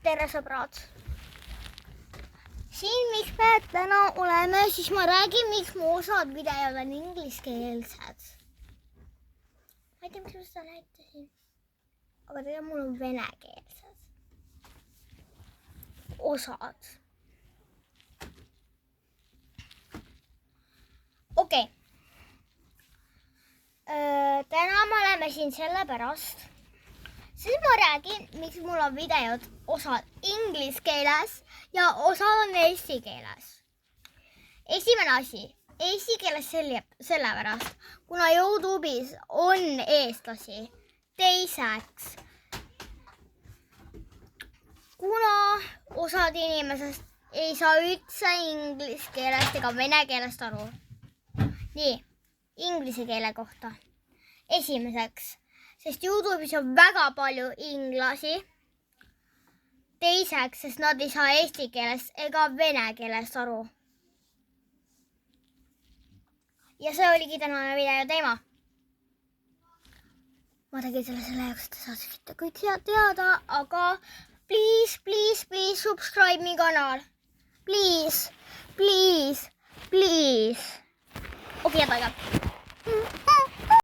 tere sõbrad! Siin, miks me täna oleme, siis ma räägin, miks mu osad videod on ingliskeelsed. Ma ei tea, miks ma seda näitasin. Aga tegelikult mul on venekeelsed osad. Okei. Täna me oleme siin sellepärast. Siis ma räägin, miks mul on videod osad inglise keeles ja osad on eesti keeles. Esimene asi, eesti keeles sellepärast, kuna YouTube'is on eestlasi. Teiseks, kuna osad inimesest ei saa üldse inglise keelest ega vene keelest aru. Nii, inglise keele kohta. Esimeseks, sest YouTube'is on väga palju inglasi. Teiseks, sest nad ei saa eesti keelest ega vene keelest aru. Ja see oligi tänane video teema. Ma tegin selle jaoks, et te saaksite kõik teada, aga please subscribe mi kanal. Please. Okei, jäta.